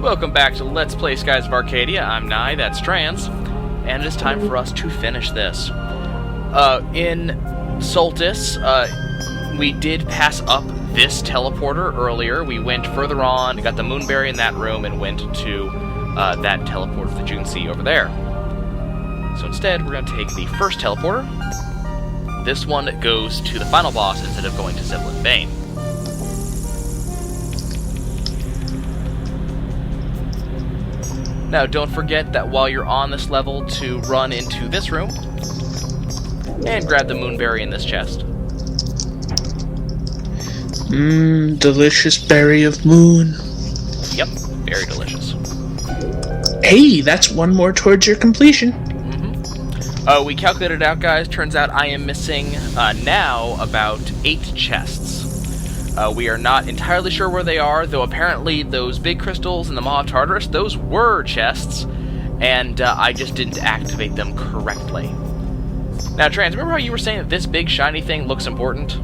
Welcome back to Let's Play Skies of Arcadia. I'm Nye, that's Trans, and it is time for us to finish this. In Soltis, we did pass up this teleporter earlier. We went further on, got the Moonberry in that room, and went to that teleporter that you can see over there. So instead, we're going to take the first teleporter. This one goes to the final boss instead of going to Zevlin Bane. Now, don't forget that while you're on this level to run into this room and grab the Moonberry in this chest. Delicious berry of moon. Yep, very delicious. Hey, that's one more towards your completion. We calculated it out, guys. Turns out I am missing now about 8 chests. We are not entirely sure where they are, though apparently those big crystals in the Maw of Tartarus, those were chests, and I just didn't activate them correctly. Now, Trans, remember how you were saying that this big shiny thing looks important?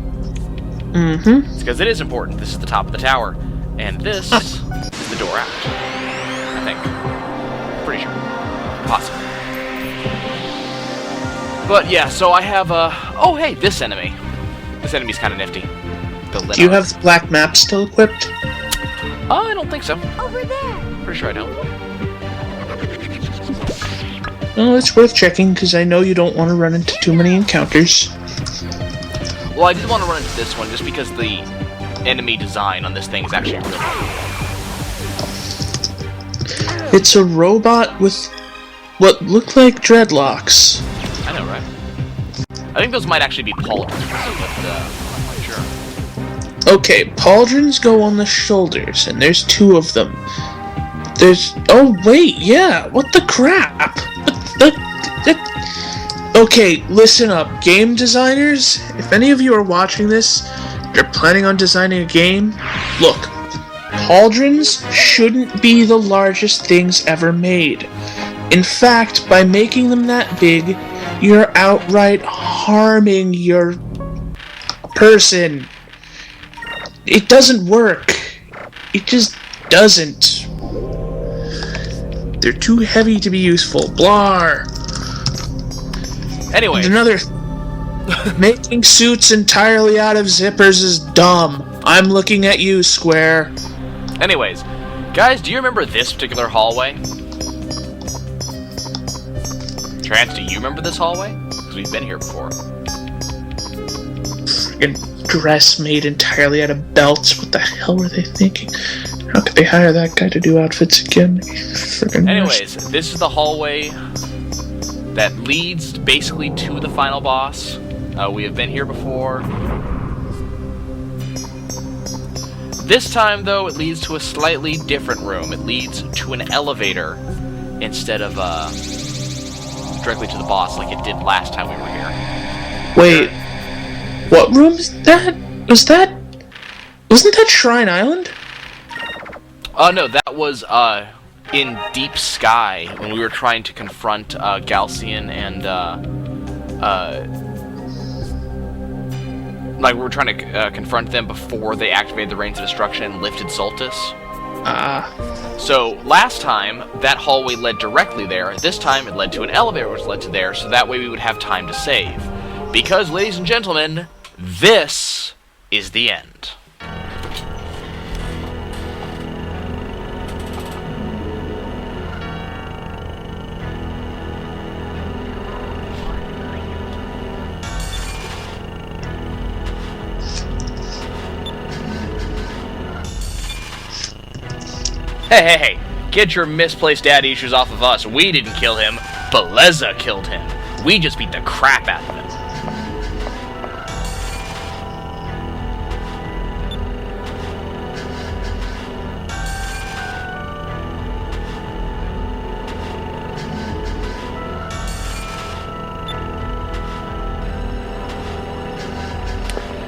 It's because it is important. This is the top of the tower, and this is the door out. I think. Pretty sure. Possibly. But yeah, so I have oh hey, this enemy. This enemy's kind of nifty. Do you have the black map still equipped? I don't think so. Over there. Pretty sure I don't. Well, it's worth checking, because I know you don't want to run into too many encounters. Well, I did want to run into this one, just because the enemy design on this thing is actually really cool. It's a robot with what look like dreadlocks. I know, right? I think those might actually be pauldrons, but I'm not sure. Okay, pauldrons go on the shoulders, and there's 2 of them. There's... Oh, wait, yeah, what the crap? Okay, listen up, game designers. If any of you are watching this, you're planning on designing a game, look, pauldrons shouldn't be the largest things ever made. In fact, by making them that big, you're outright harming your person. It doesn't work. It just doesn't. They're too heavy to be useful. Blar. Anyway. And another... Making suits entirely out of zippers is dumb. I'm looking at you, Square. Anyways, guys, do you remember this particular hallway? Trans, do you remember this hallway? Because we've been here before. Friggin' dress made entirely out of belts. What the hell were they thinking? How could they hire that guy to do outfits again? Anyways, this is the hallway that leads basically to the final boss. We have been here before. This time, though, it leads to a slightly different room. It leads to an elevator instead of directly to the boss like it did last time we were here. Wait, what room is that? Wasn't that Shrine Island? No, that was in Deep Sky when we were trying to confront Galcian and like we were trying to confront them before they activated the Reigns of Destruction and lifted Soltis. So last time that hallway led directly there. This time it led to an elevator which led to there, so that way we would have time to save. Because, ladies and gentlemen, this is the end. Hey, get your misplaced daddy issues off of us. We didn't kill him. Beleza killed him. We just beat the crap out of him.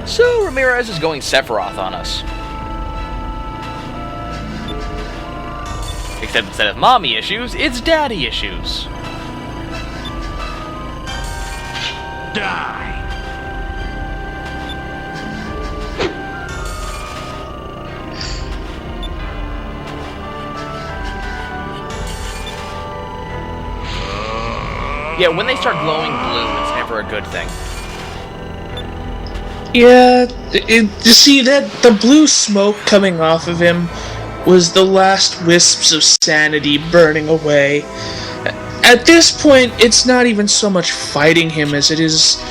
So, Ramirez is going Sephiroth on us. Except instead of mommy issues, it's daddy issues. Die! Yeah, when they start glowing blue, it's never a good thing. Yeah, you see that the blue smoke coming off of him was the last wisps of sanity burning away. At this point, it's not even so much fighting him as it is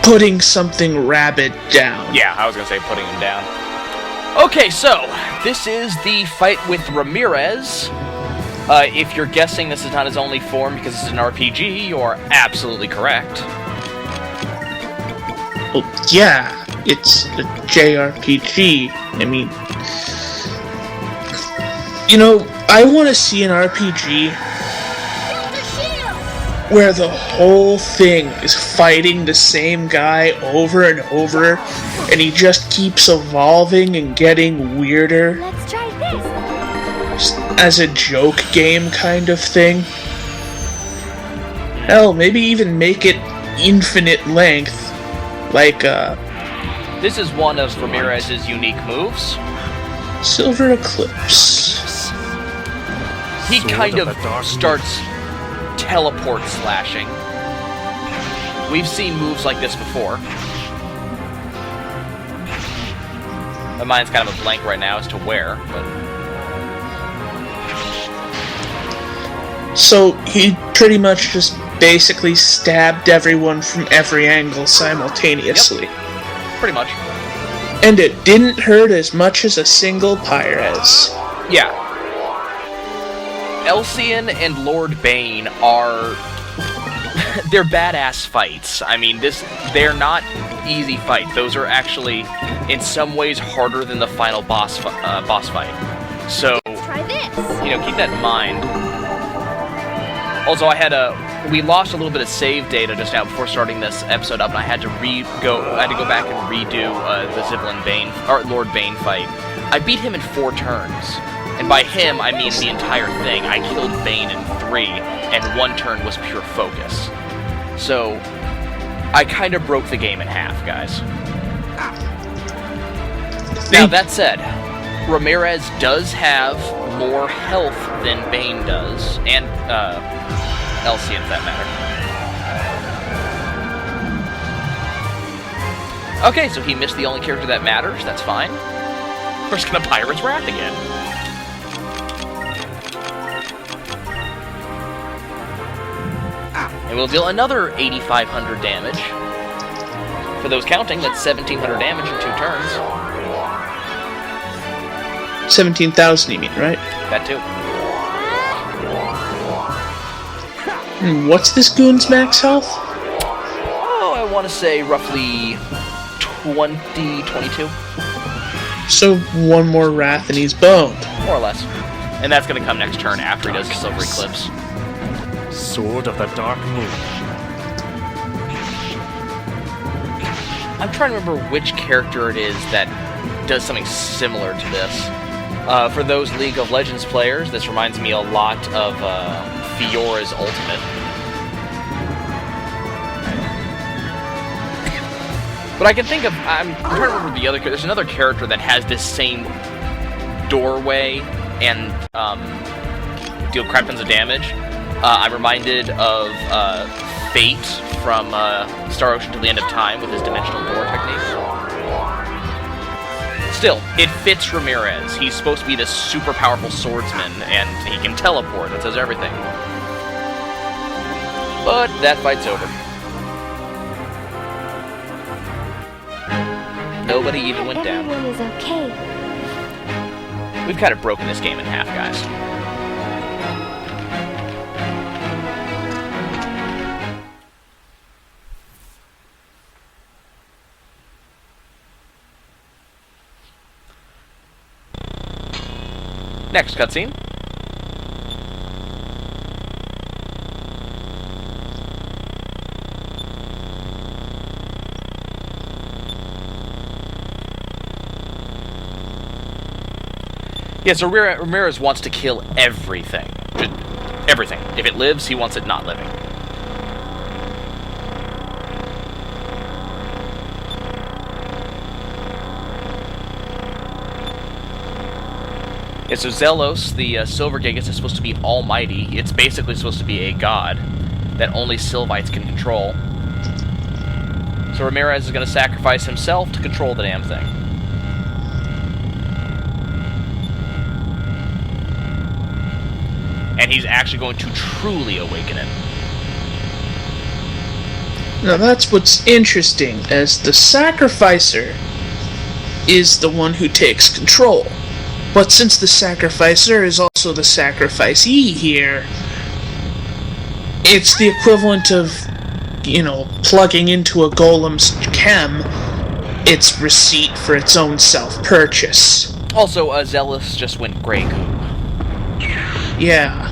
putting something rabid down. Yeah, I was gonna say putting him down. Okay, so this is the fight with Ramirez. If you're guessing this is not his only form because it's an RPG, you are absolutely correct. Well, yeah, it's a JRPG. I mean, you know, I want to see an RPG where the whole thing is fighting the same guy over and over, and he just keeps evolving and getting weirder. Let's try this. Just as a joke game kind of thing. Hell, maybe even make it infinite length. Like, This is one of Ramirez's unique moves. Silver Eclipse. He kind of starts teleport slashing. We've seen moves like this before. My mind's kind of a blank right now as to where, but... So, he pretty much just basically stabbed everyone from every angle simultaneously. Yep. Pretty much. And it didn't hurt as much as a single Pyrez. Yeah. Elcian and Lord Bane are... they're badass fights. I mean, they're not easy fights. Those are actually, in some ways, harder than the final boss fight. So, Let's try this. you know, keep that in mind. Also, we lost a little bit of save data just now before starting this episode up, and I had to go back and redo the Zivlin Bane, or Lord Bane fight. I beat him in 4 turns. And by him, I mean the entire thing. I killed Bane in 3, and 1 turn was pure focus. So, I kind of broke the game in half, guys. Now, that said, Ramirez does have more health than Bane does, and Elcian, for that matter. Okay, so he missed the only character that matters. That's fine. We're just gonna Pirate's Wrath again. And we'll deal another 8,500 damage. For those counting, that's 1,700 damage in 2 turns. 17,000, you mean, right? That too. And what's this goon's max health? Oh, I want to say roughly 22. So, 1 more Wrath and he's boned. More or less. And that's going to come next turn after he does the Silver Eclipse. Sword of the Dark Moon. I'm trying to remember which character it is that does something similar to this. For those League of Legends players, this reminds me a lot of Fiora's ultimate. But I can think of... I'm trying to remember the other... There's another character that has this same doorway and deal crap tons of damage. I'm reminded of Fate from Star Ocean Till the End of Time with his dimensional door technique. Still, it fits Ramirez. He's supposed to be this super powerful swordsman, and he can teleport. That says everything. But that fight's over. Nobody even went down. Everyone is okay. We've kind of broken this game in half, guys. Next cutscene. Yeah, so Ramirez wants to kill everything. Everything. If it lives, he wants it not living. Yeah, so Zelos, the Silver Gigas, is supposed to be almighty. It's basically supposed to be a god that only Sylvites can control. So Ramirez is going to sacrifice himself to control the damn thing. And he's actually going to truly awaken it. Now that's what's interesting, as the sacrificer is the one who takes control. But since the sacrificer is also the sacrificee here, it's the equivalent of, plugging into a golem's chem, its receipt for its own self-purchase. Also, Zealous just went Grey Goo. Yeah.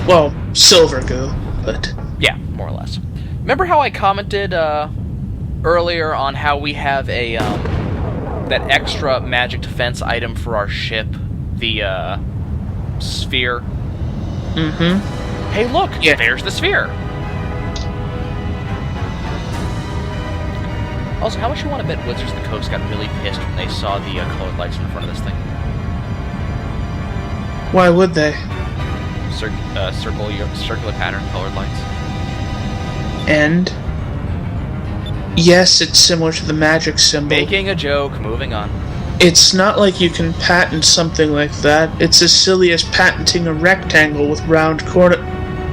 Well, silver goo, but... Yeah, more or less. Remember how I commented earlier on how we have a that extra magic defense item for our ship, the sphere? Mm-hmm. Hey, look! Yeah. There's the sphere! Also, how much you want to bet Wizards of the Coast got really pissed when they saw the colored lights in the front of this thing? Why would they? Circular pattern colored lights. And... yes, it's similar to the magic symbol. Making a joke, moving on. It's not like you can patent something like that. It's as silly as patenting a rectangle with round corner...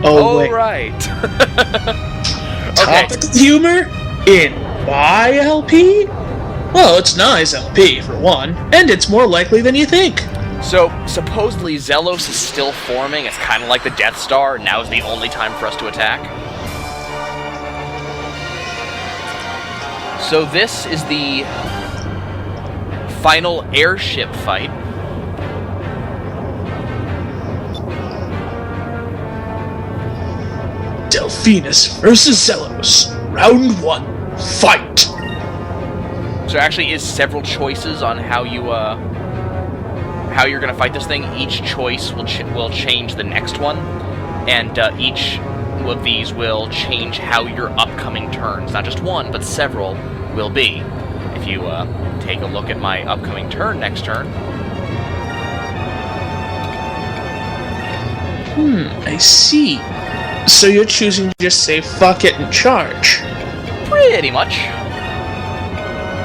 Oh, wait. Right. Okay. Topic of humor? In YLP? Well, it's nice LP, for one, and it's more likely than you think. So, supposedly Zelos is still forming. It's kind of like the Death Star. Now is the only time for us to attack. So this is the final airship fight. Delphinus versus Zelos. Round 1. Fight! So there actually is several choices on how you're going to fight this thing. Each choice will change the next one, and each of these will change how your upcoming turns, not just one, but several, will be. If you take a look at my upcoming turn next turn. I see. So you're choosing to just say fuck it and charge. Pretty much.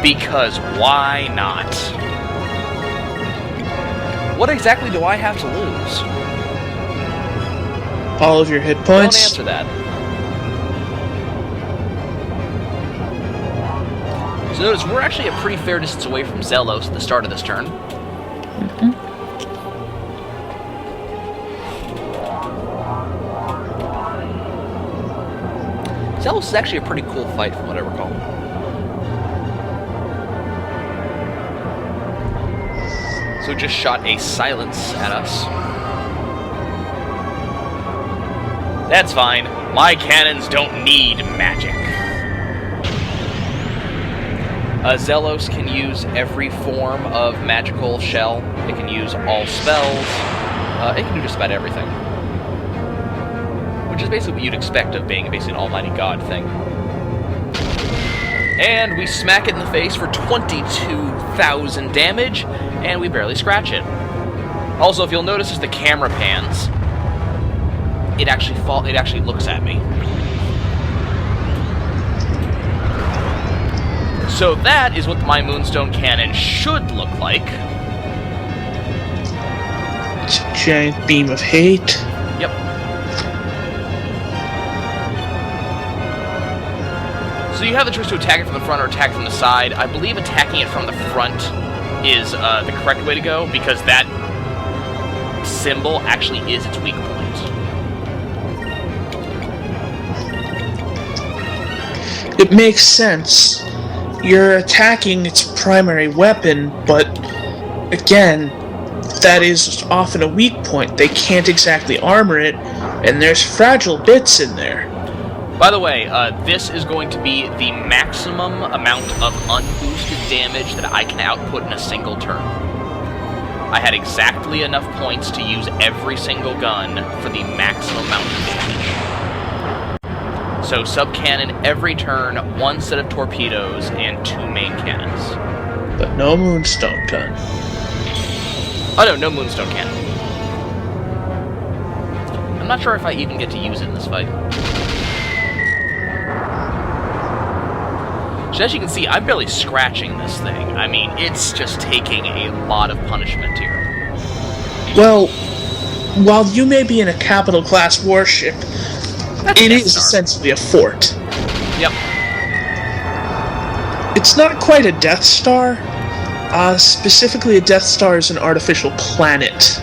Because why not? What exactly do I have to lose? All of your hit Don't points? answer that. So notice, we're actually a pretty fair distance away from Zelos at the start of this turn. Zelos is actually a pretty cool fight from what I recall. So just shot a silence at us. That's fine. My cannons don't need magic. Zelos can use every form of magical shell. It can use all spells. It can do just about everything. Which is basically what you'd expect of being basically an almighty god thing. And we smack it in the face for 22,000 damage, and we barely scratch it. Also, if you'll notice as the camera pans, it actually looks at me. So that is what my Moonstone Cannon should look like. It's a giant beam of hate. Yep. So you have the choice to attack it from the front or attack it from the side. I believe attacking it from the front is the correct way to go, because that symbol actually is its weak point. It makes sense. You're attacking its primary weapon, but again, that is often a weak point. They can't exactly armor it, and there's fragile bits in there. By the way, this is going to be the maximum amount of unboosted damage that I can output in a single turn. I had exactly enough points to use every single gun for the maximum amount of damage. So sub-cannon every turn, one set of torpedoes, and 2 main cannons. But no Moonstone gun. Oh no, no Moonstone Cannon. I'm not sure if I even get to use it in this fight. So as you can see, I'm barely scratching this thing. I mean, it's just taking a lot of punishment here. Well, while you may be in a capital class warship, it is essentially a fort. Yep. It's not quite a Death Star. Specifically, a Death Star is an artificial planet.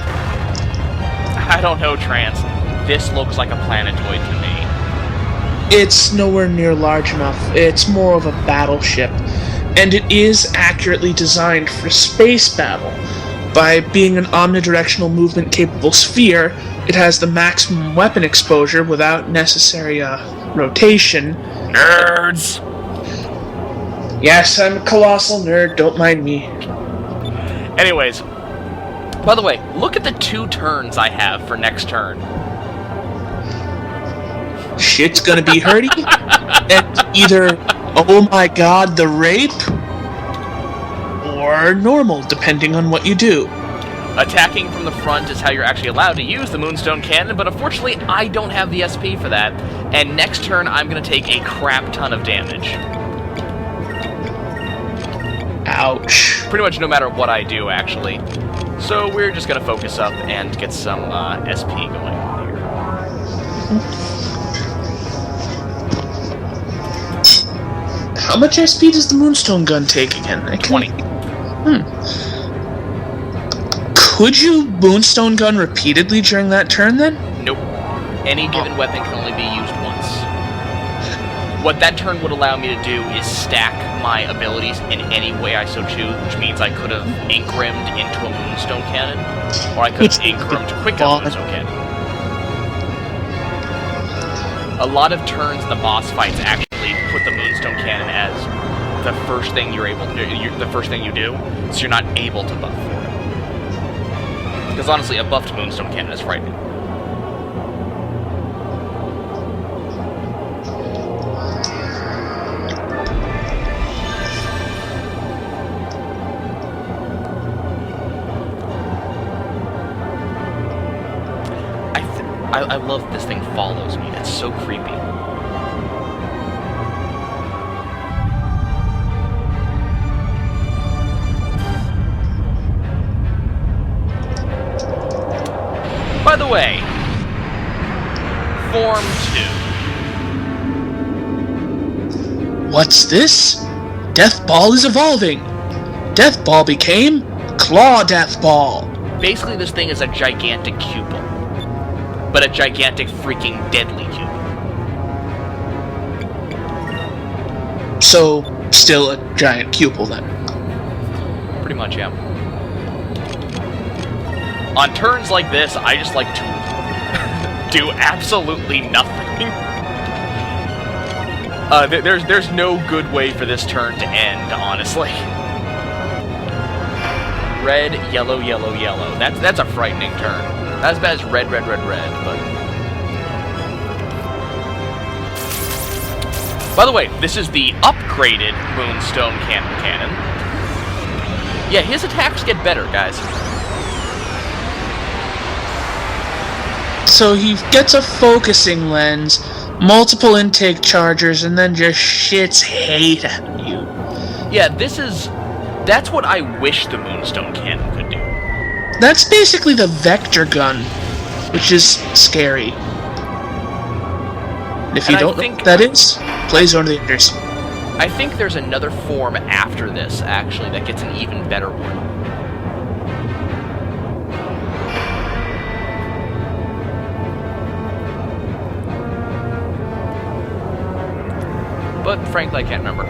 I don't know, Trance. This looks like a planetoid to me. It's nowhere near large enough. It's more of a battleship. And it is accurately designed for space battle. By being an omnidirectional movement-capable sphere, it has the maximum weapon exposure without necessary rotation. Nerds! Yes, I'm a colossal nerd, don't mind me. Anyways, by the way, look at the 2 turns I have for next turn. Shit's gonna be hurty, and either, oh my god, the rape, or normal, depending on what you do. Attacking from the front is how you're actually allowed to use the Moonstone Cannon, but unfortunately I don't have the SP for that, and next turn I'm going to take a crap ton of damage. Ouch. Pretty much no matter what I do, actually. So we're just going to focus up and get some SP going on here. How much SP does the Moonstone gun take again? 20. Could you Moonstone gun repeatedly during that turn, then? Nope. Any given weapon can only be used once. What that turn would allow me to do is stack my abilities in any way I so choose, which means I could have ink-rimmed into a Moonstone Cannon, or I could have ink-rimmed quick a Moonstone Cannon. A lot of turns in the boss fights actually put the Moonstone Cannon as the first thing you're able to do, the first thing you do, so you're not able to buff for it. Because honestly, a buffed Moonstone Cannon is frightening. I love this thing follows me. It's so creepy. By the way, Form 2. What's this? Death Ball is evolving. Death Ball became Claw Death Ball. Basically, this thing is a gigantic cupel. But a gigantic freaking deadly cube. So, still a giant cupel then. Pretty much, yeah. On turns like this, I just like to do absolutely nothing. There's no good way for this turn to end, honestly. Red, yellow, yellow, yellow. That's a frightening turn. Not as bad as red, red, red, red, but... By the way, this is the upgraded Moonstone Cannon. Yeah, his attacks get better, guys. So he gets a focusing lens, multiple intake chargers, and then just shits hate at you. Yeah, that's what I wish the Moonstone Cannon could do. That's basically the vector gun, which is scary. And if you don't know what that is, play Zone of the Enders. I think there's another form after this, actually, that gets an even better one. But frankly, I can't remember.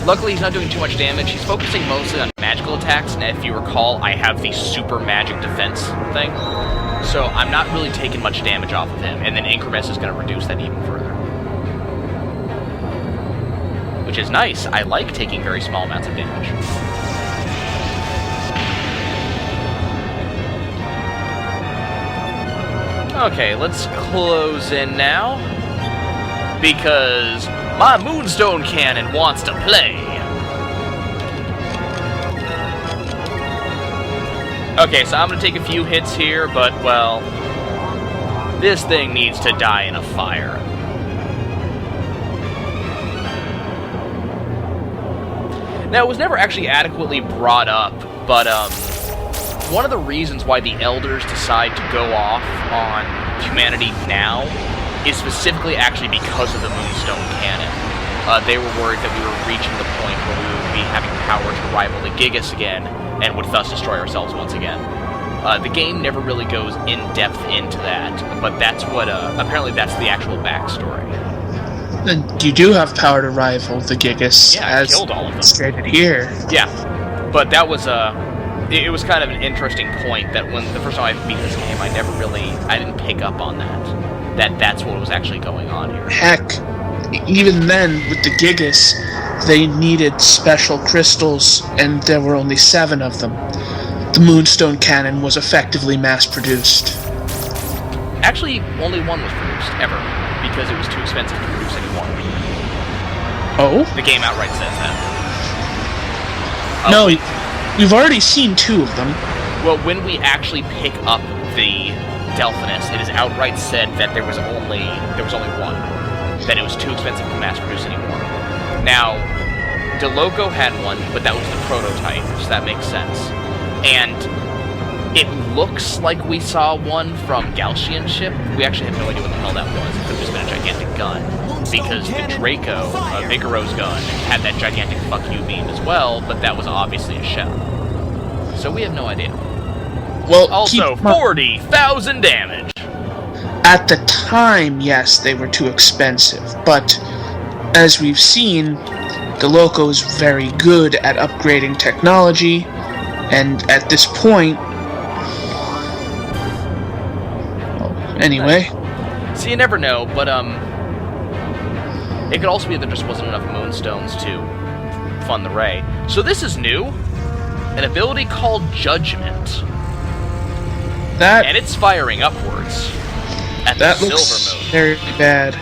Luckily, he's not doing too much damage. He's focusing mostly on magical attacks, and if you recall, I have the super magic defense thing. So I'm not really taking much damage off of him, and then Increments is going to reduce that even further. Which is nice. I like taking very small amounts of damage. Okay, let's close in now. Because my Moonstone Cannon wants to play. Okay, so I'm going to take a few hits here, but, well, This thing needs to die in a fire. Now, it was never actually adequately brought up, but one of the reasons why the Elders decide to go off on humanity now is specifically actually because of the Moonstone Cannon. They were worried that we were reaching the point where we would be having power to rival the Gigas again, and would thus destroy ourselves once again. The game never really goes in-depth into that, but that's what, apparently that's the actual backstory. And you do have power to rival the Gigas, Yeah, I as killed all of them. stated here. Yeah, but that was, it was kind of an interesting point that when the first time I beat this game, I didn't pick up on that. That's what was actually going on here. Heck, even then, with the Gigas, they needed special crystals, and there were only 7 of them. The Moonstone Cannon was effectively mass-produced. Actually, only one was produced, ever, because it was too expensive to produce anymore. Oh? The game outright says that. No, we've already seen 2 of them. Well, when we actually pick up the Delphinus, it is outright said that there was only one. That it was too expensive to mass produce anymore. Now, DeLoco had one, but that was the prototype, so that makes sense. And it looks like we saw one from Gaussian ship. We actually have no idea what the hell that was. It could have just been a gigantic gun. Because the Draco, Vigoro's gun, had that gigantic fuck you beam as well, but that was obviously a shell. So we have no idea. Well, Also, 40,000 damage! At the time, yes, they were too expensive, but as we've seen, DeLoco is very good at upgrading technology, and at this point... Well, anyway... So you never know, but, it could also be that there just wasn't enough Moonstones to fund the Ray. So this is new. An ability called Judgment. And it's firing upwards at the that silver looks mode. very bad.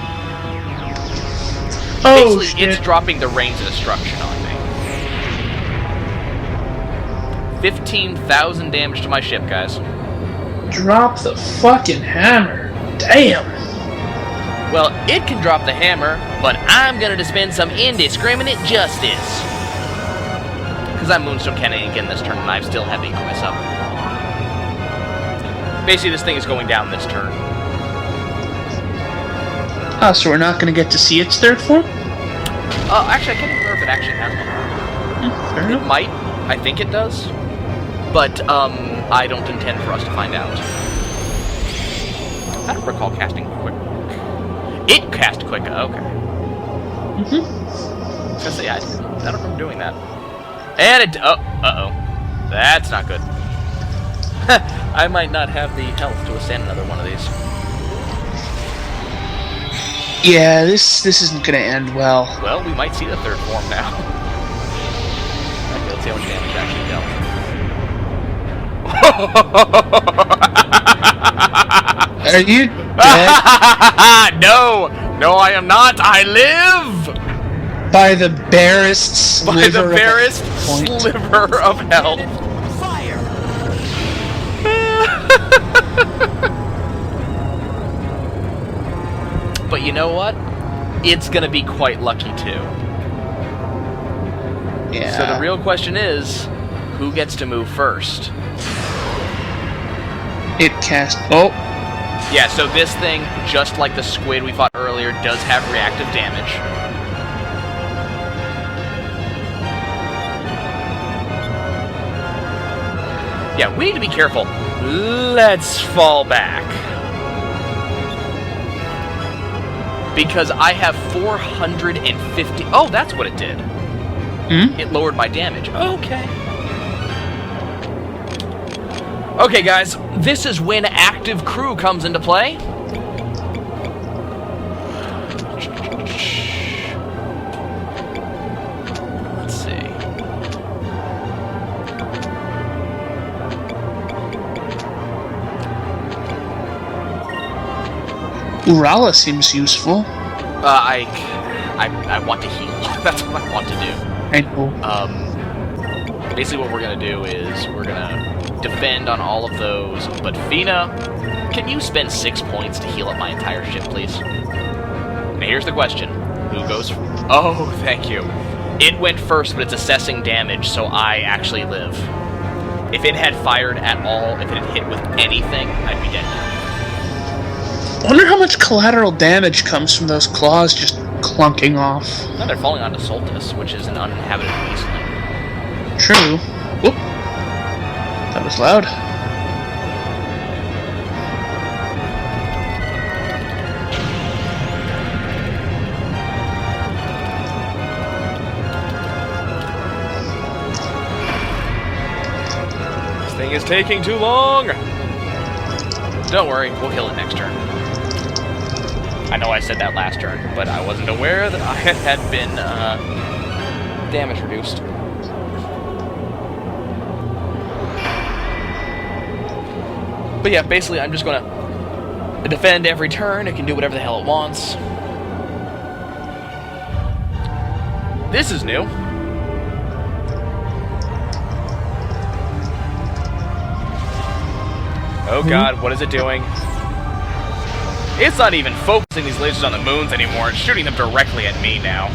Oh, Basically, shit. it's dropping the Rains of Destruction on me. 15,000 damage to my ship, guys. Drop the fucking hammer. Damn. Well, it can drop the hammer, but I'm gonna dispense some indiscriminate justice. Because I'm Moonstone Cannon again this turn, and I still have the equipment up. Basically, this thing is going down this turn. Ah, so we're not going to get to see its third form? Actually, I can't remember if it actually has one. Fair It enough. might. I think it does. But, I don't intend for us to find out. I don't recall casting Quick. It cast Quick, okay. I was gonna say, I don't remember doing that. And it... uh-oh. That's not good. I might not have the health to withstand another one of these. Yeah, this isn't going to end well. Well, we might see the third form now. Okay, let's see how much damage it actually dealt. Are you dead? No, I am not. I live By the barest by the sliver of barest point. sliver of health. Fire! But you know what? It's gonna be quite lucky too. Yeah. So the real question is, who gets to move first? It cast... Oh, Yeah, so this thing, just like the squid we fought earlier, does have reactive damage. Yeah, we need to be careful. Let's fall back. Because I have 450... Oh, that's what it did. It lowered my damage. Okay. Okay, guys, this is when active crew comes into play. Let's see. Urala seems useful. I want to heal. That's what I want to do. I know. Basically what we're going to do is we're going to defend on all of those, but Fina Can you spend 6 points to heal up my entire ship, please? Now here's the question. Who goes first? Oh, thank you. It went first, but it's assessing damage, so I actually live. If it had fired at all, if it had hit with anything, I'd be dead now. Wonder how much collateral damage comes from those claws just clunking off. Now they're falling onto Soltis, which is an uninhabited wasteland. True. Whoop. That was loud. This thing is taking too long! Don't worry, we'll heal it next turn. I know I said that last turn, but I wasn't aware that I had been, damage reduced. But yeah, basically I'm just gonna defend every turn. It can do whatever the hell it wants. This is new. Oh god, what is it doing? It's not even focusing these lasers on the moons anymore. It's shooting them directly at me now.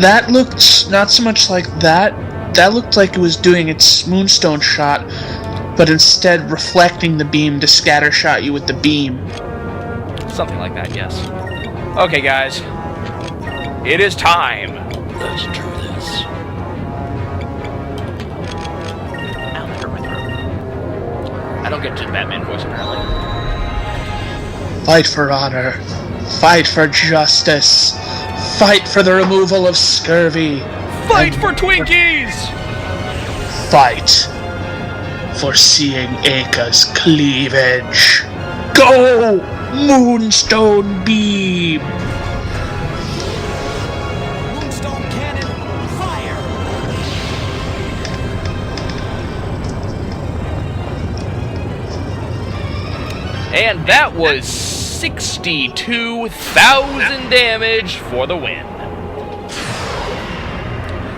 That looked not so much like that. That looked like it was doing its moonstone shot, but instead reflecting the beam to scatter shot you with the beam. Something like that, yes. Okay, guys. It is time. Let's do this. Ow, that hurt my throat. I don't get to the Batman voice, apparently. Fight for honor. Fight for justice. Fight for the removal of scurvy. Fight for Twinkies! Fight for seeing Aka's cleavage. Go! Moonstone beam! Moonstone cannon, fire! And that was 62,000 damage for the win.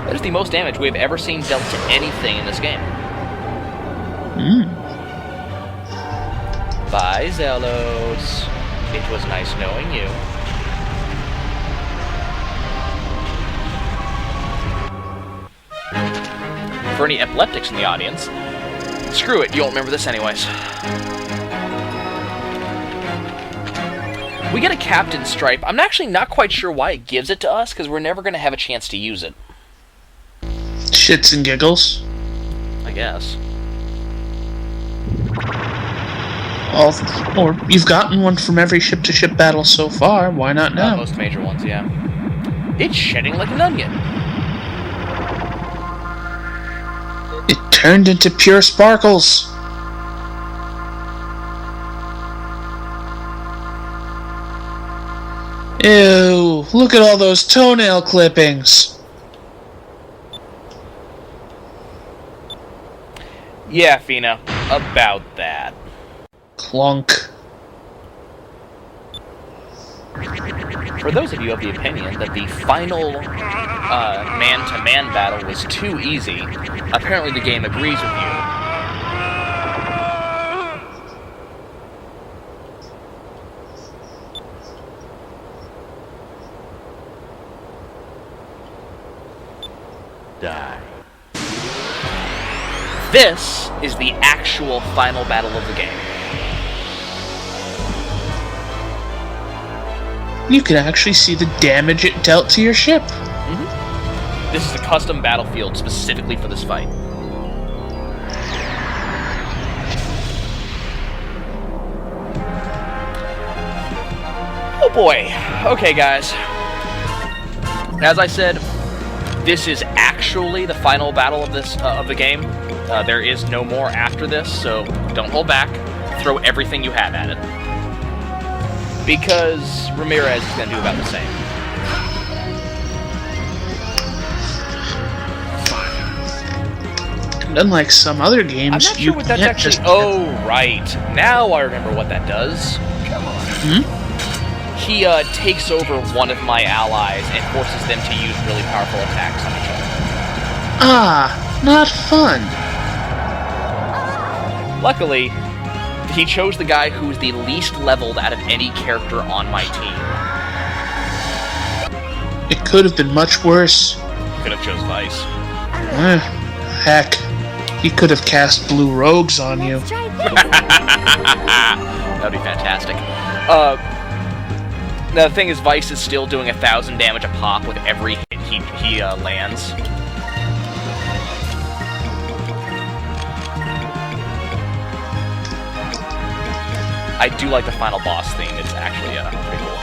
That is the most damage we've ever seen dealt to anything in this game. Bye, Zelos. It was nice knowing you. For any epileptics in the audience, screw it, you won't remember this anyways. We get a Captain Stripe. I'm actually not quite sure why it gives it to us, because we're never going to have a chance to use it. Shits and giggles. I guess. Or you've gotten one from every ship-to-ship battle so far. Why not now? Most major ones, yeah. It's shedding like an onion. It turned into pure sparkles. Ew, look at all those toenail clippings. Yeah, Fina, about that. Clunk. For those of you of the opinion that the final man-to-man battle was too easy, apparently the game agrees with you. Die. This is the actual final battle of the game. You can actually see the damage it dealt to your ship. This is a custom battlefield specifically for this fight. Oh boy. Okay, guys. As I said, this is actually the final battle of this of the game. There is no more after this, so don't hold back. Throw everything you have at it. Because Ramirez is going to do about the same. And unlike some other games, I'm not you sure what that's can't actually... just... Oh, right. Now I remember what that does. Come on. He takes over one of my allies and forces them to use really powerful attacks on each other. Ah, not fun. Luckily, he chose the guy who's the least leveled out of any character on my team. It could have been much worse. Could have chose Vice. Heck, he could have cast blue rogues on you. Let's try this. That'd be fantastic. Now, the thing is, Vice is still doing 1,000 damage a pop with every hit he lands. I do like the final boss theme. It's actually pretty cool.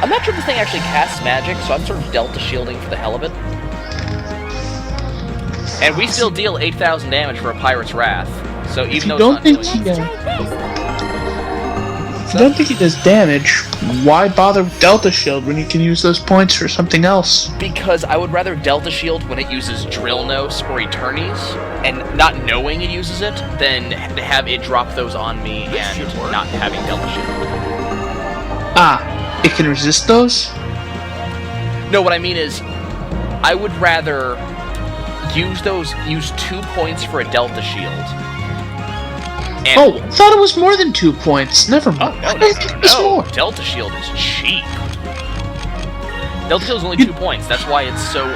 I'm not sure if this thing actually casts magic, so I'm sort of delta shielding for the hell of it. And we still deal 8,000 damage for a Pirate's Wrath. So even though it's not Let's doing... try this. If you don't think he does damage, why bother with Delta Shield when you can use those points for something else? Because I would rather Delta Shield when it uses Drillnos or Eternies, and not knowing it uses it, than have it drop those on me and not having Delta Shield. Ah, it can resist those? No, what I mean is, I would rather use 2 points for a Delta Shield. And Oh, I thought it was more than 2 points. Never mind. no, I think it was more. Delta Shield is cheap. Delta Shield is only 2 points. That's why it's so.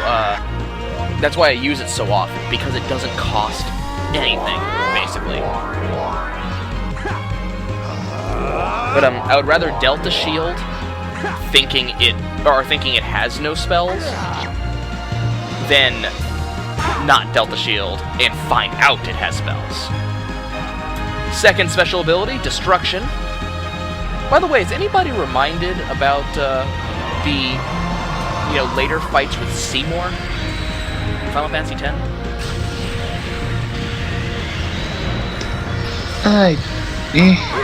That's why I use it so often, because it doesn't cost anything, basically. But I would rather Delta Shield, thinking it has no spells, than not Delta Shield and find out it has spells. Second special ability, Destruction. By the way, is anybody reminded about the later fights with Seymour? Final Fantasy X?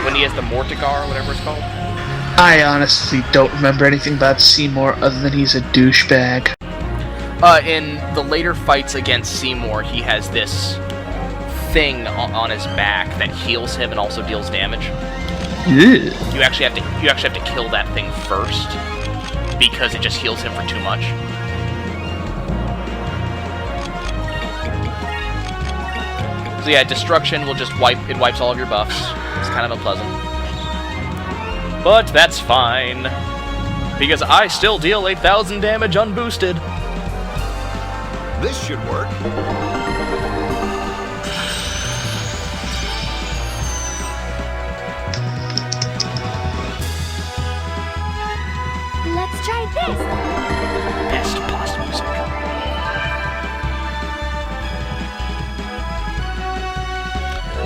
When he has the Mortigar or whatever it's called? I honestly don't remember anything about Seymour other than he's a douchebag. In the later fights against Seymour, he has this thing on his back that heals him and also deals damage. Ew. You actually have to kill that thing first, because it just heals him for too much. So yeah, Destruction will just wipes all of your buffs. It's kind of unpleasant. But that's fine, because I still deal 8,000 damage unboosted. This should work. Let's try this. Best boss music.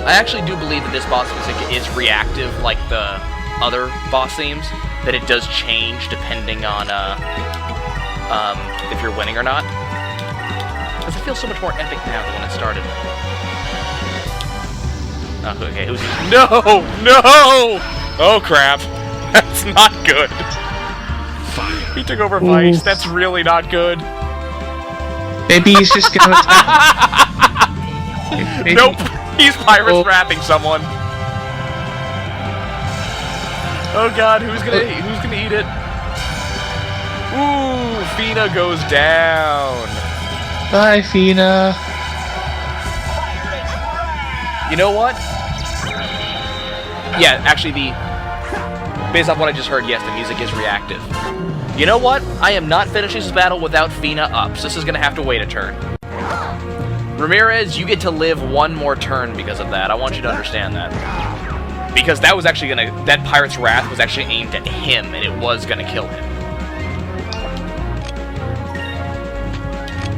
I actually do believe that this boss music is reactive like the other boss themes, that it does change depending on if you're winning or not. Because it feels so much more epic now than when it started. Oh, okay, who's... No! No! Oh, crap. That's not good. He took over Vice. Ooh. That's really not good. Maybe he's just gonna attack. Maybe- Nope. He's Pirates Oh. wrapping someone. Oh god, who's gonna eat it? Ooh, Fina goes down. Bye, Fina. You know what? Yeah, actually based on what I just heard, yes, the music is reactive. You know what? I am not finishing this battle without Fina up, so this is gonna have to wait a turn. Ramirez, you get to live one more turn because of that. I want you to understand that. Because that was actually that Pirate's Wrath was actually aimed at him, and it was gonna kill him.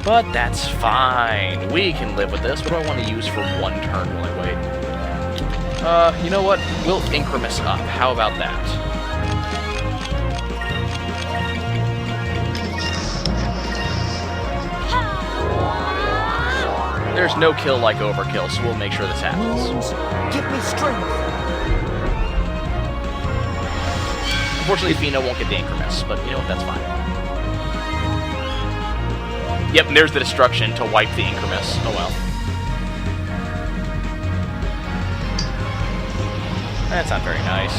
But that's fine. We can live with this. What do I want to use for one turn while I wait? You know what? We'll Incremus up. How about that? There's no kill like overkill, so we'll make sure this happens. Give me strength. Unfortunately, Fina won't get the Incremus, but you know what? That's fine. Yep, and there's the Destruction to wipe the Incremus. Oh well. That's not very nice.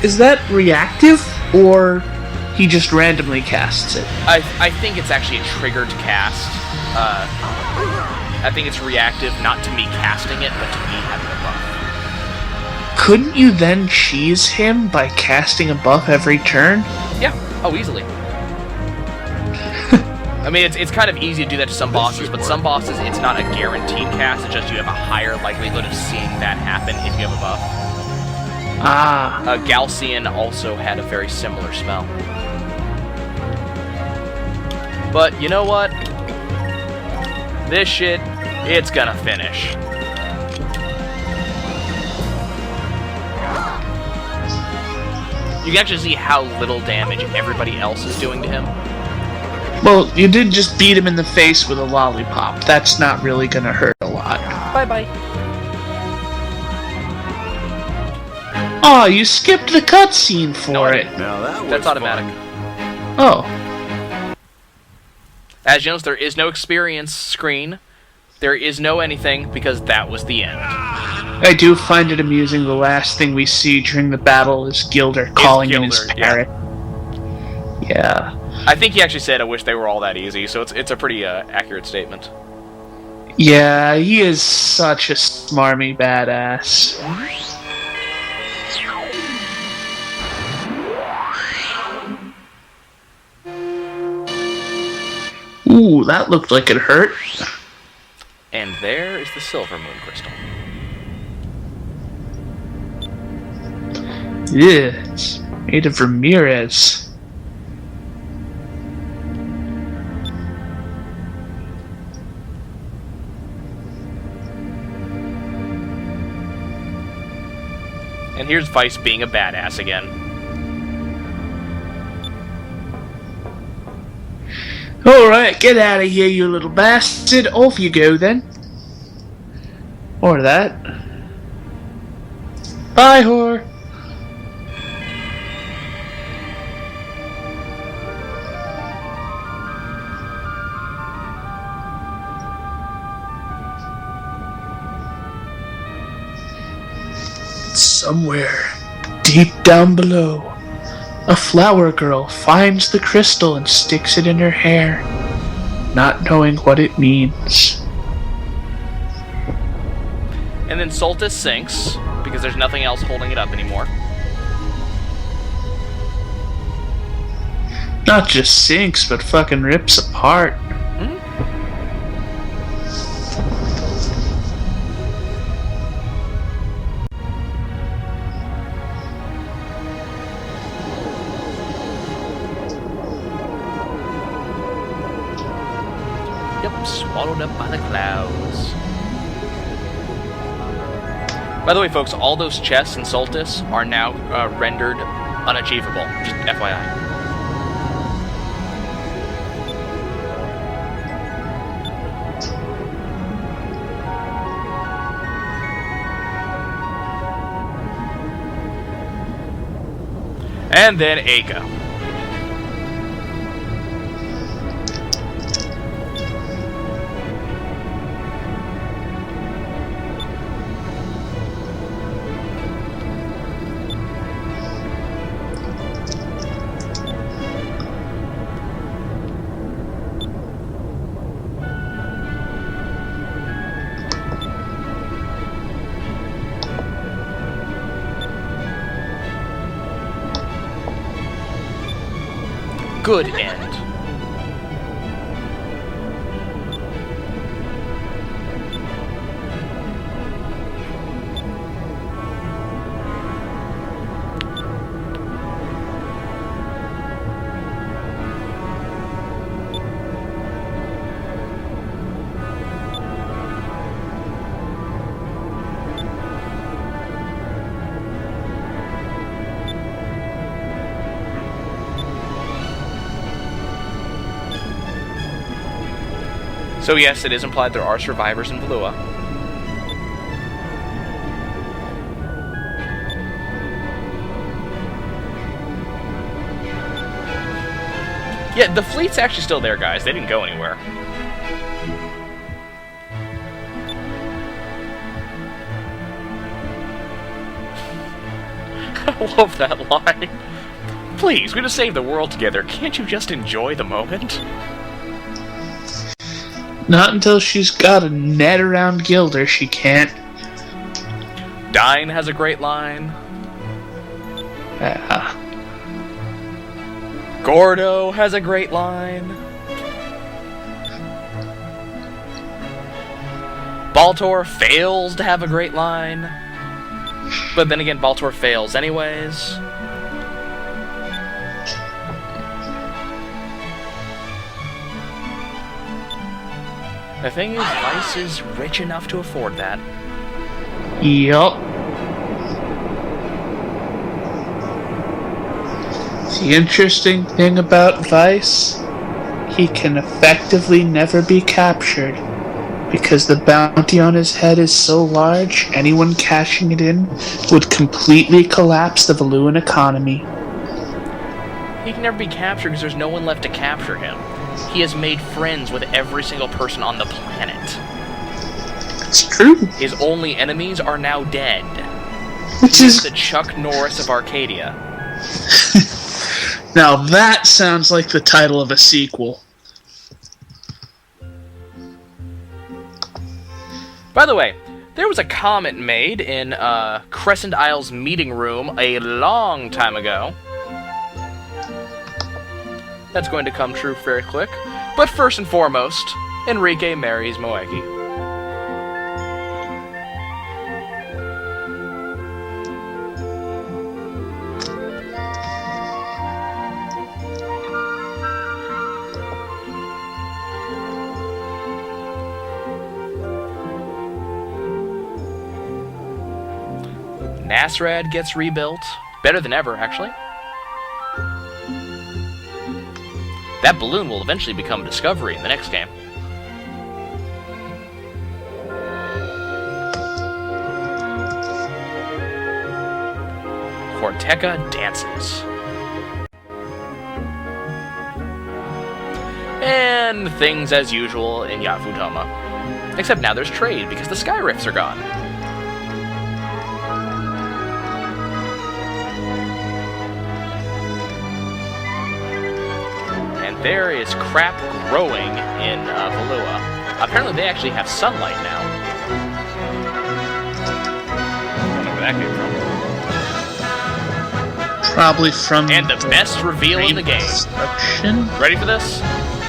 Is that reactive, or he just randomly casts it? I think it's actually a triggered cast. I think it's reactive, not to me casting it, but to me having a buff. Couldn't you then cheese him by casting a buff every turn? Yeah. Oh, easily. I mean, it's kind of easy to do that to some bosses, but some bosses, it's not a guaranteed cast. It's just you have a higher likelihood of seeing that happen if you have a buff. Galcian also had a very similar spell. But you know what? This shit, it's gonna finish. You can actually see how little damage everybody else is doing to him. Well, you did just beat him in the face with a lollipop. That's not really gonna hurt a lot. Bye-bye. Oh, you skipped the cutscene for it. Now that was That's automatic. fun. Oh. As you notice, there is no experience screen. There is no anything, because that was the end. I do find it amusing the last thing we see during the battle is Gilder calling in his Gilder, parrot. Yeah. I think he actually said, I wish they were all that easy, so it's a pretty accurate statement. Yeah, he is such a smarmy badass. Ooh, that looked like it hurt. And there is the Silver Moon Crystal. Yeah, it's made of Ramirez. And here's Vice being a badass again. Alright, get out of here, you little bastard. Off you go, then. Or that. Bye, whore. Somewhere, deep down below, a flower girl finds the crystal and sticks it in her hair, not knowing what it means. And then Soltis sinks, because there's nothing else holding it up anymore. Not just sinks, but fucking rips apart. Yep, swallowed up by the clouds. By the way, folks, all those chests in Soltis are now rendered unachievable. Just FYI. And then Aiko. Good end. So yes, it is implied there are survivors in Valua. Yeah, the fleet's actually still there, guys. They didn't go anywhere. I love that line. Please, we're gonna save the world together. Can't you just enjoy the moment? Not until she's got a net around Gilder, she can't. Dine has a great line. Gordo has a great line. Baltor fails to have a great line. But then again, Baltor fails anyways. The thing is, Vice is rich enough to afford that. Yup. The interesting thing about Vice, he can effectively never be captured, because the bounty on his head is so large, anyone cashing it in would completely collapse the Valuan economy. He can never be captured because there's no one left to capture him. He has made friends with every single person on the planet. It's true. His only enemies are now dead. Which He is the Chuck Norris of Arcadia. Now that sounds like the title of a sequel. By the way, there was a comment made in Crescent Isle's meeting room a long time ago. That's going to come true very quick. But first and foremost, Enrique marries Moegi. Nasrad gets rebuilt. Better than ever, actually. That balloon will eventually become a discovery in the next game. Corteca dances. And things as usual in Yafutoma. Except now there's trade, because the Sky Rifts are gone. There is crap growing in Valua. Apparently they actually have sunlight now. I don't know where that came from. Probably from... And the best reveal in the game. Destruction? Ready for this?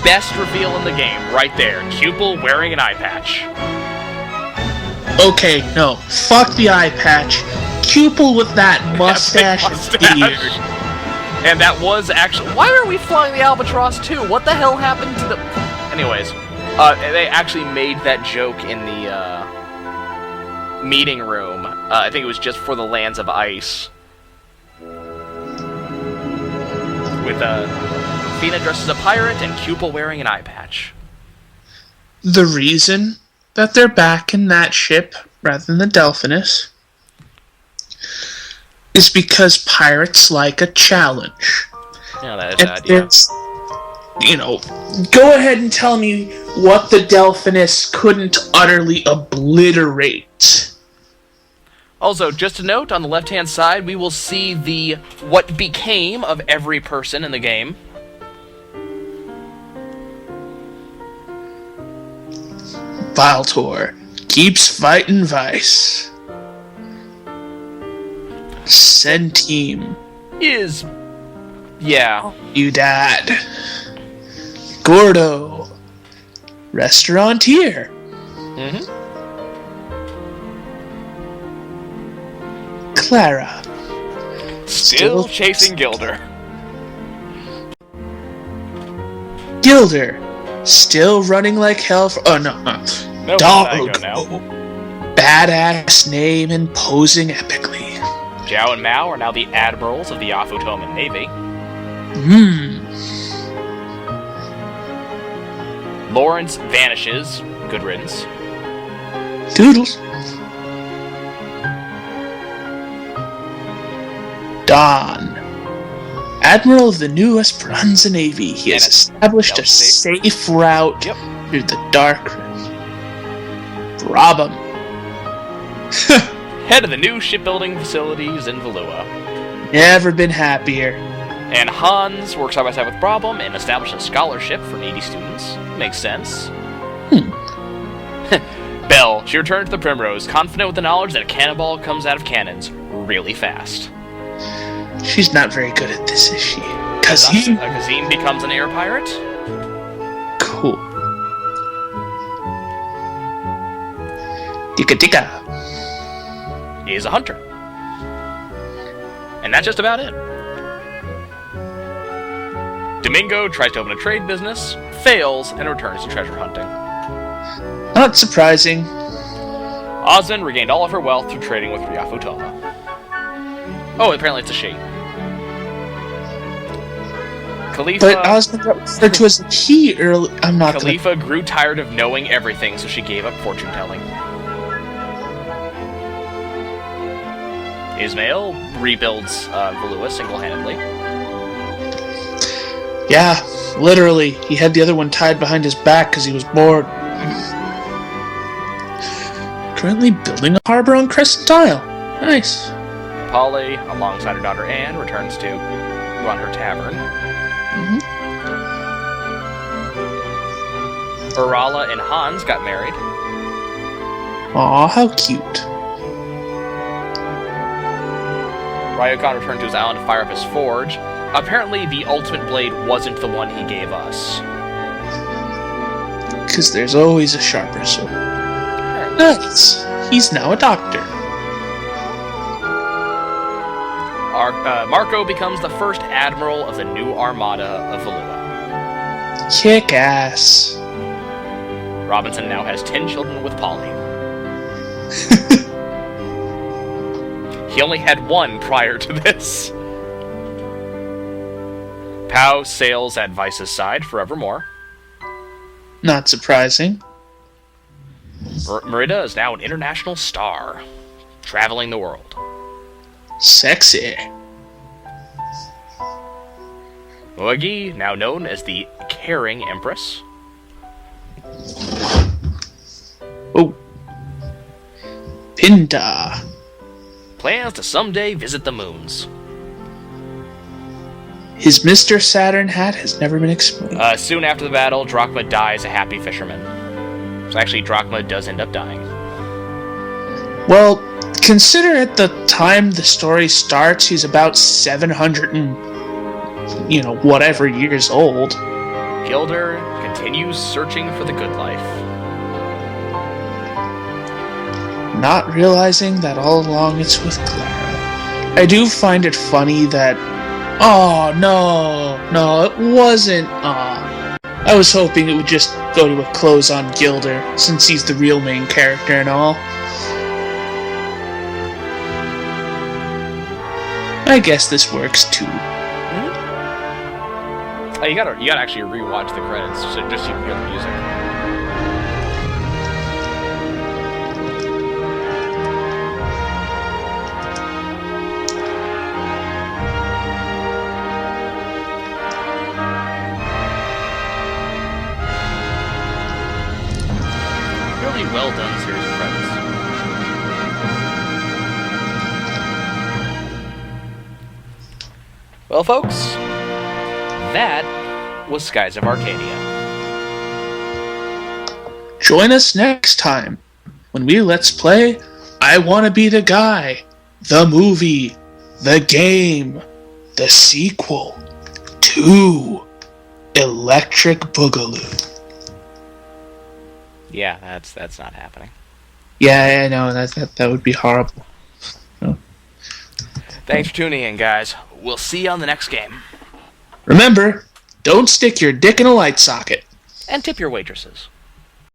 Best reveal in the game, right there. Cupel wearing an eye patch. Okay, no. Fuck the eye patch. Cupel with that mustache and beard. And that was actually... Why are we flying the Albatross too? What the hell happened to the... Anyways, they actually made that joke in the meeting room. I think it was just for the Lands of Ice. With Fina dressed as a pirate and Cupel wearing an eye patch. The reason that they're back in that ship rather than the Delphinus is because pirates like a challenge. Yeah, that is an idea. You know, go ahead and tell me what the Delphinus couldn't utterly obliterate. Also, just a note, on the left-hand side, we will see the what became of every person in the game. Baltor keeps fighting Vice. Centime. Yeah. You dad. Gordo. Restauranteer. Mm-hmm. Clara. Still chasing Gilder. Gilder. Still running like hell for... Oh, no. No, Dog. now. Badass name and posing epically. Zhao and Mao are now the admirals of the Yafutoman Navy. Lawrence vanishes. Good riddance. Doodles. Don. Admiral of the new Esperanza Navy. He has established a safe route through the Dark Rift. Rob him. Head of the new shipbuilding facilities in Valua. Never been happier. And Hans works side by side with Brabham and establishes a scholarship for needy students. Makes sense. Belle, she returned to the Primrose, confident with the knowledge that a cannonball comes out of cannons really fast. She's not very good at this, is she? Kazim? Kazim becomes an air pirate. Cool. Dika dika. He is a hunter. And that's just about it. Domingo tries to open a trade business, fails, and returns to treasure hunting. Not surprising. Ozan regained all of her wealth through trading with Ryafutoma. Oh, apparently it's a she. Khalifa, But Osmond got referred to as a he early. I'm not gonna. Khalifa grew tired of knowing everything, so she gave up fortune-telling. Ismail rebuilds Valua single-handedly. Yeah, literally. He had the other one tied behind his back because he was bored. Currently building a harbor on Crescent Isle. Nice. Polly, alongside her daughter Anne, returns to run her tavern. Urala and Hans got married. Aw, how cute. Ryokan returned to his island to fire up his forge. Apparently, the ultimate blade wasn't the one he gave us. Because there's always a sharper sword. Nice. He's now a doctor. Marco becomes the first admiral of the new armada of Valua. Kick ass. Robinson now has 10 children with Polly. He only had one prior to this. Pau sails at Vice's side forevermore. Not surprising. Merida is now an international star, traveling the world. Sexy. Moagi, now known as the Caring Empress. Oh. Pinta. Plans to someday visit the moons. His Mr. Saturn hat has never been explained. Soon after the battle, Drachma dies a happy fisherman. So actually, Drachma does end up dying. Well, consider at the time the story starts, he's about 700 and, whatever years old. Gilder continues searching for the good life. Not realizing that all along it's with Clara. I do find it funny that... Oh, no, it wasn't... I was hoping it would just go to a close on Gilder, since he's the real main character and all. I guess this works too. Oh, you gotta actually rewatch the credits, so just so you can hear the music. Really well done series of credits. Well, folks, that was Skies of Arcadia. Join us next time when we let's play I Wanna Be the Guy, the movie, the game, the sequel to Electric Boogaloo. Yeah, that's not happening. Yeah, I know, that would be horrible. No. Thanks for tuning in, guys. We'll see you on the next game. Remember, don't stick your dick in a light socket. And tip your waitresses.